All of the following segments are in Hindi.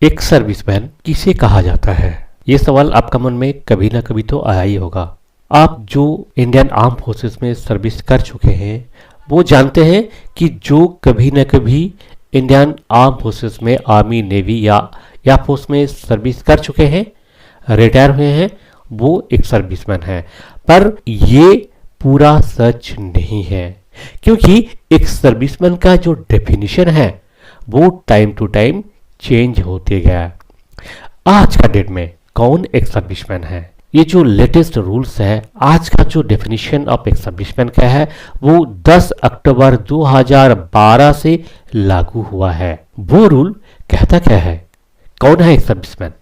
एक सर्विसमैन किसे कहा जाता है? ये सवाल आपका मन में कभी ना कभी तो आया ही होगा। आप जो इंडियन आर्म फोर्सेस में सर्विस कर चुके हैं वो जानते हैं कि जो कभी ना कभी इंडियन आर्म फोर्सेस में आर्मी, नेवी या एयरफोर्स में सर्विस कर चुके हैं, रिटायर हुए हैं, वो एक सर्विसमैन है। पर ये पूरा सच नहीं है, क्योंकि एक सर्विसमैन का जो डेफिनेशन है वो टाइम टू टाइम चेंज होते गया है। आज का डेट में कौन एक सर्विसमैन है? ये जो लेटेस्ट रूल्स है, आज का जो डेफिनेशन ऑफ एक सर्विसमैन का है वो 10 अक्टूबर 2012 से लागू हुआ है। वो रूल कहता क्या है? कौन है एक सर्विसमैन?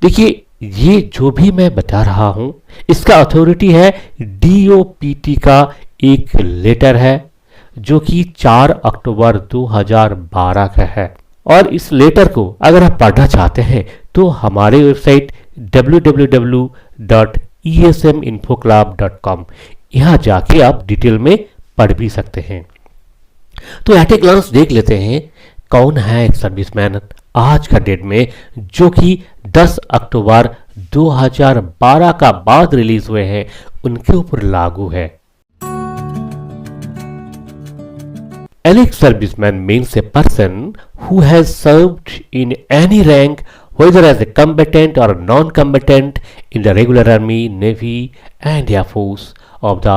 देखिए, ये जो भी मैं बता रहा हूं इसका अथॉरिटी है DOPT का एक लेटर है जो कि 4 अक्टूबर 2012 का है। और इस लेटर को अगर आप पढ़ना चाहते हैं तो हमारे वेबसाइट www.esminfoclub.com यहाँ जाके आप डिटेल में पढ़ भी सकते हैं। तो एट ए ग्लांस देख लेते हैं कौन है एक सर्विसमैन आज का डेट में, जो कि 10 अक्टूबर 2012 का बाद रिलीज हुए हैं, उनके ऊपर लागू है। An ex-serviceman means a person who has served in any rank, whether as a combatant or non-combatant, in the regular army, navy and air force of the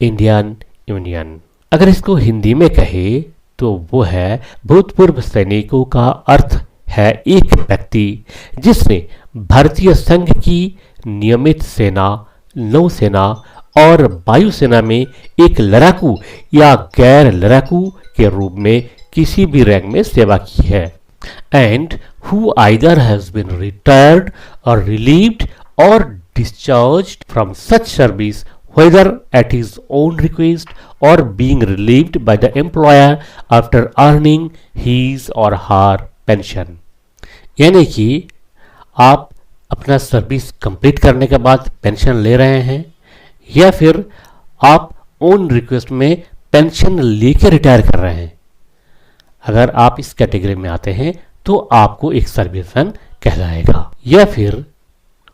Indian Union। अगर इसको हिंदी में कहे तो वो है भूतपूर्व सैनिकों का अर्थ है एक व्यक्ति जिसने भारतीय संघ की नियमित सेना, नौसेना और वायुसेना में एक लड़ाकू या गैर लड़ाकू के रूप में किसी भी रैंक में सेवा की है। And who either has been retired और रिलीव्ड और discharged from such service whether at his own request or being relieved by the employer after earning his or her pension। यानी कि आप अपना सर्विस कंप्लीट करने के बाद पेंशन ले रहे हैं या फिर आप ओन रिक्वेस्ट में पेंशन लेके रिटायर कर रहे हैं। अगर आप इस कैटेगरी में आते हैं तो आपको एक सर्विसमैन कहलाएगा। या फिर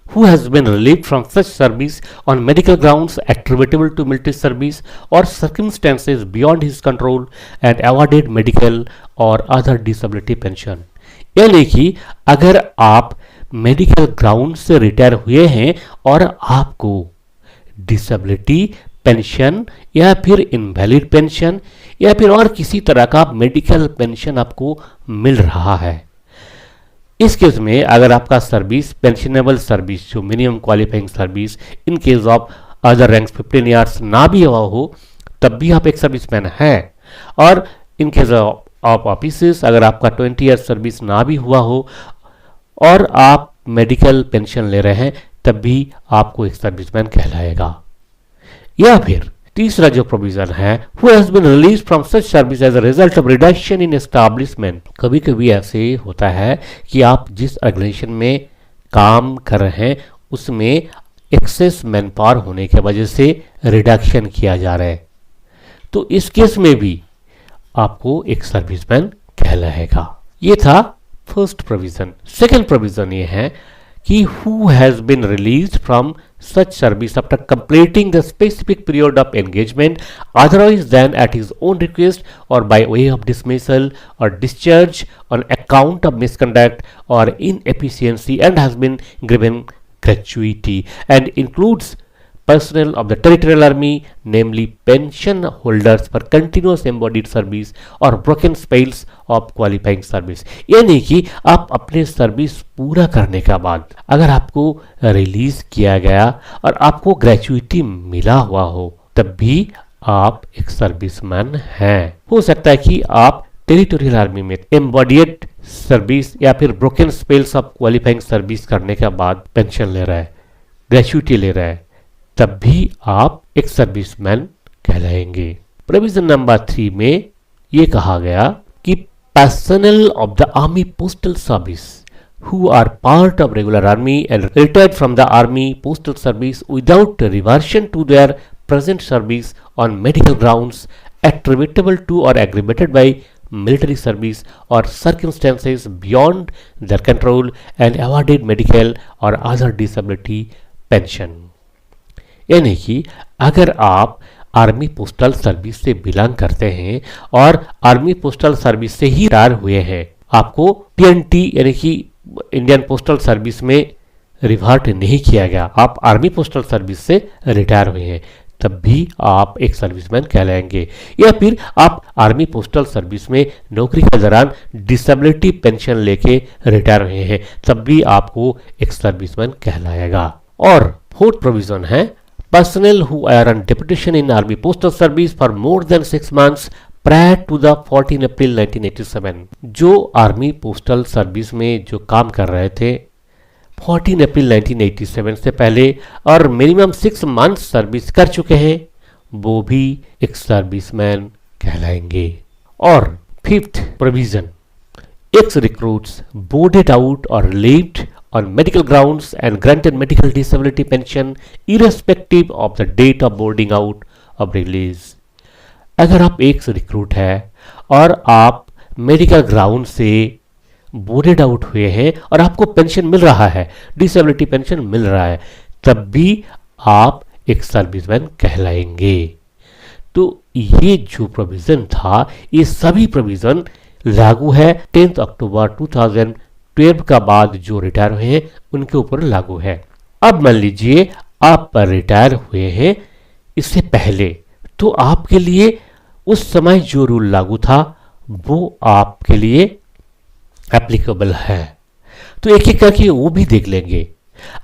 who has been relieved from such service on medical grounds attributable to military service or circumstances beyond his control and awarded medical or other disability pension। यानी कि अगर आप मेडिकल ग्राउंड से रिटायर हुए हैं और आपको डिसेबिलिटी पेंशन या फिर इनवैलिड पेंशन या फिर और किसी तरह का मेडिकल पेंशन आपको मिल रहा है, इस केस में अगर आपका सर्विस पेंशनेबल सर्विस जो minimum qualifying service in case of other ranks 15 years ना भी हुआ हो तब भी आप एक सर्विसमैन हैं। और इन केस ऑफ ऑफिसर्स अगर आपका 20 ईयर्स सर्विस ना भी हुआ हो और आप मेडिकल पेंशन ले रहे हैं तब भी आपको एक सर्विसमैन कहलाएगा। या फिर तीसरा जो प्रोविजन है who has been released from such service as a result of reduction in establishment। कभी कभी ऐसे होता है कि आप जिस ऑर्गेनाइजेशन में काम कर रहे हैं उसमें एक्सेस मैन पावर होने की वजह से रिडक्शन किया जा रहा है, तो इस केस में भी आपको एक सर्विसमैन कहलाएगा। ये था फर्स्ट प्रोविजन। सेकेंड प्रोविजन ये है कि who has been released from such service after completing the specific period of engagement otherwise than at his own request or by way of dismissal or discharge on account of misconduct or inefficiency and has been given gratuity and includes personnel of the territorial army, namely pension holders for continuous embodied service or broken spells of qualifying service। यानी कि आप अपने सर्विस पूरा करने के बाद अगर आपको रिलीज किया गया और आपको ग्रेचुइटी मिला हुआ हो तब भी आप एक सर्विसमैन हैं। हो सकता है कि आप टेरिटोरियल आर्मी में एम्बॉडीड सर्विस या फिर broken spells of qualifying service करने के बाद पेंशन ले रहा है, ग्रेचुइटी ले रहा है, तब भी आप एक सर्विसमैन कहलाएंगे। प्रोविजन नंबर 3 में ये कहा गया कि personal of the army postal service who are part of regular army and retired from the army postal service without reversion to their present service on medical grounds attributable to or aggravated by military service or circumstances beyond their control and awarded medical or other disability pension। यानी कि अगर आप आर्मी पोस्टल सर्विस से बिलोंग करते हैं और आर्मी पोस्टल सर्विस से ही रिटायर हुए हैं, आपको टीएनटी यानी कि इंडियन पोस्टल सर्विस में रिवर्ट नहीं किया गया, आप आर्मी पोस्टल सर्विस से रिटायर हुए हैं, तब भी आप एक सर्विसमैन कहलाएंगे। या फिर आप आर्मी पोस्टल सर्विस में नौकरी के दौरान डिसेबिलिटी पेंशन लेके रिटायर हुए हैं, तब भी आपको एक सर्विसमैन कहलाएगा। और फोर्थ प्रोविजन है personnel who are on deputation in Army Postal Service for more than 6 months prior to the 14 अप्रैल 1987। जो आर्मी पोस्टल सर्विस में जो काम कर रहे थे 14 अप्रैल 1987 से पहले और मिनिमम 6 मंथ सर्विस कर चुके हैं, वो भी एक सर्विसमैन कहलाएंगे। और fifth provision, x recruits boarded out और levied on medical grounds and granted medical disability pension irrespective of the date of boarding out of release। अगर आप एक रिक्रूट है और आप मेडिकल ग्राउंड से बोर्डेड आउट हुए हैं और आपको पेंशन मिल रहा है, डिसेबिलिटी पेंशन मिल रहा है, तब भी आप एक सर्विसमैन कहलाएंगे। तो ये जो प्रोविजन था, ये सभी प्रोविजन लागू है 10 अक्टूबर 2012 का बाद जो रिटायर हुए हैं उनके ऊपर लागू है। अब मान लीजिए आप रिटायर हुए हैं इससे पहले, तो आपके लिए उस समय जो रूल लागू था वो आपके लिए एप्लीकेबल है। तो एक एक करके वो भी देख लेंगे।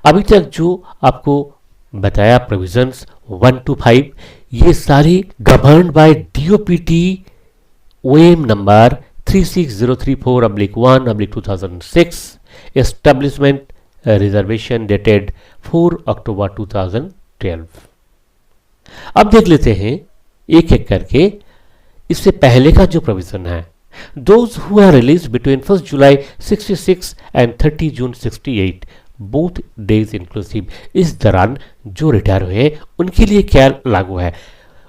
अभी तक जो आपको बताया प्रोविजंस 1 to 5, ये सारी governed bye DOPT OM number 36034/1/2006 establishment reservation dated 4 अक्टूबर 2012। अब देख लेते हैं एक एक करके। इससे पहले का जो प्रोविजन है, those who are release between 1 July 66 and 30 June 68 both days inclusive, इस दौरान जो रिटायर हुए उनके लिए क्या लागू है?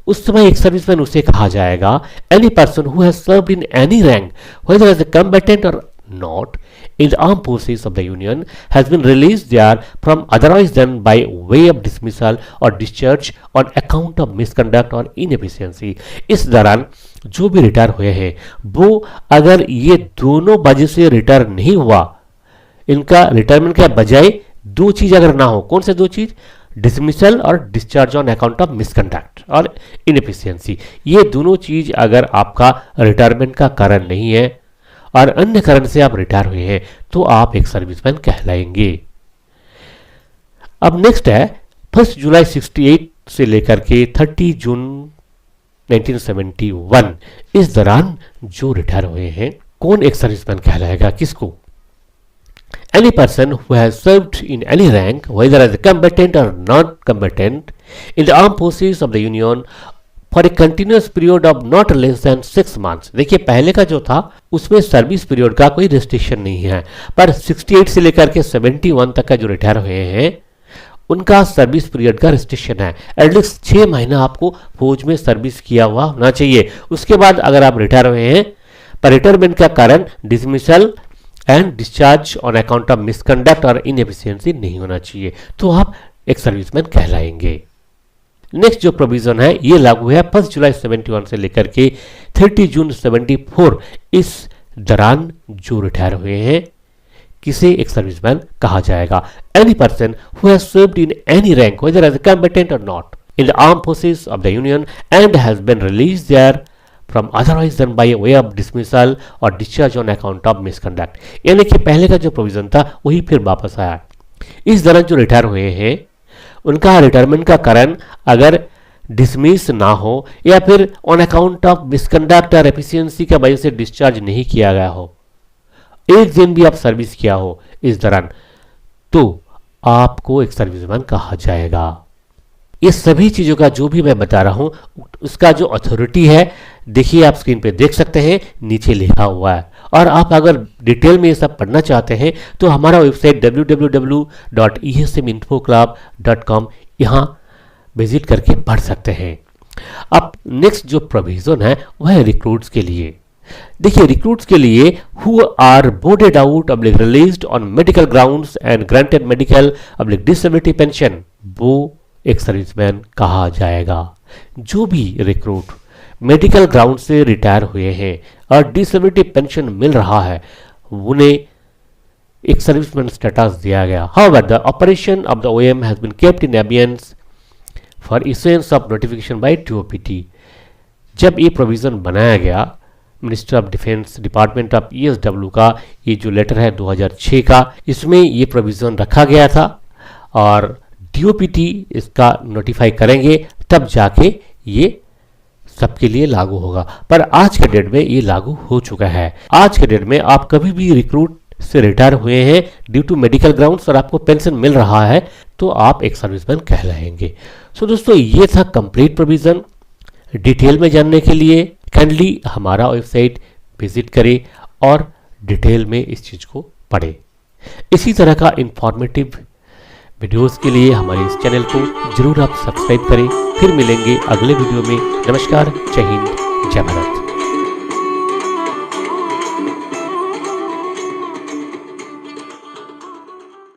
उस समय एक सर्विसमैन उसे कहा जाएगा any person who has served in any rank whether as a combatant or not in the armed forces of the union has been released there from otherwise than by way of dismissal or discharge on account of misconduct or inefficiency। इस दौरान जो भी रिटायर हुए हैं वो अगर ये दोनों वजह से रिटायर नहीं हुआ, इनका रिटायरमेंट के बजाय दो चीज अगर ना हो, कौन से दो चीज? Dismissal or discharge on account of misconduct और इनएफिशिएंसी, ये दोनों चीज अगर आपका रिटायरमेंट का कारण नहीं है और अन्य कारण से आप रिटायर हुए हैं तो आप एक सर्विसमैन कहलाएंगे। अब नेक्स्ट है 1 जुलाई 68 से लेकर के 30 जून 1971, इस दौरान जो रिटायर हुए हैं कौन एक सर्विसमैन कहलाएगा? किसको? Any person who has served in any rank, whether as a combatant or non-combatant, in the armed forces of the Union for a continuous period of not less than 6 months। देखिए पहले का जो था उसमें सर्विस पीरियड का कोई रिस्ट्रिक्शन नहीं है, पर 68 से लेकर के 71 तक का जो रिटायर हुए हैं उनका सर्विस पीरियड का रिस्ट्रिक्शन है। एटलीस्ट 6 महीना आपको फौज में सर्विस किया हुआ होना चाहिए। उसके बाद अगर आप रिटायर हुए हैं पर रिटायरमेंट का कारण dismissal and discharge on account of misconduct और इनएफिशिएंसी नहीं होना चाहिए, तो आप एक सर्विसमैन कहलाएंगे। नेक्स्ट जो प्रोविजन है ये लागू है 1 जुलाई 71 से लेकर के 30 जून 74, इस दौरान जो रिटायर हुए हैं किसे एक सर्विसमैन कहा जाएगा? Any person who has served in any rank whether as a combatant or not in the armed forces of the union and has been released therefrom otherwise than by way of dismissal or discharge on account of misconduct. यानी कि पहले का जो प्रोविजन था वही फिर वापस आया। इस दौरान जो रिटायर हुए हैं उनका रिटायरमेंट का कारण अगर डिसमिस ना हो या फिर ऑन अकाउंट ऑफ मिसकंडक्ट और एफिशिएंसी की वजह से डिस्चार्ज नहीं किया गया हो, एक दिन भी आप सर्विस किया हो इस दौरान, तो आपको एक सर्विसमैन कहा जाएगा। ये सभी चीजों का जो भी मैं बता रहा हूं उसका जो अथॉरिटी है देखिए आप स्क्रीन पे देख सकते हैं, नीचे लिखा हुआ है। और आप अगर डिटेल में ये सब पढ़ना चाहते हैं तो हमारा वेबसाइट www.esminfoclub.com यहाँ विजिट करके पढ़ सकते हैं। अब नेक्स्ट जो प्रोविजन है वह है रिक्रूट्स के लिए। देखिए रिक्रूट्स के लिए हु आर बोर्डेड आउट अब्लिक released on medical grounds and granted medical अब्लिक डिसेबिलिटी पेंशन, वो एक सर्विसमैन कहा जाएगा। जो भी रिक्रूट मेडिकल ग्राउंड से रिटायर हुए हैं और डिसेबिलिटी पेंशन मिल रहा है, उन्हें एक सर्विसमैन स्टेटस दिया गया। However the operation of the OM has been kept in abeyance for issuance of notification by DoPT. जब ये प्रोविजन बनाया गया, minister of defence department of ESW का ये जो लेटर है 2006 का, इसमें ये प्रोविजन रखा गया था और डीओपीटी इसका नोटिफाई करेंगे, तब जाके ये सबके लिए लागू होगा। पर आज के डेट में ये लागू हो चुका है। आज के डेट में आप कभी भी रिक्रूट से रिटायर हुए हैं ड्यू टू मेडिकल ग्राउंड्स और आपको पेंशन मिल रहा है, तो आप एक सर्विसमैन कहलाएंगे। सो दोस्तों, ये था कंप्लीट प्रोविजन। डिटेल में जानने के लिए काइंडली हमारा वेबसाइट विजिट करें और डिटेल में इस चीज़ को पढ़ें। इसी तरह का इंफॉर्मेटिव वीडियोस के लिए हमारे इस चैनल को जरूर आप सब्सक्राइब करें। फिर मिलेंगे अगले वीडियो में। नमस्कार, जय हिंद, जय भारत।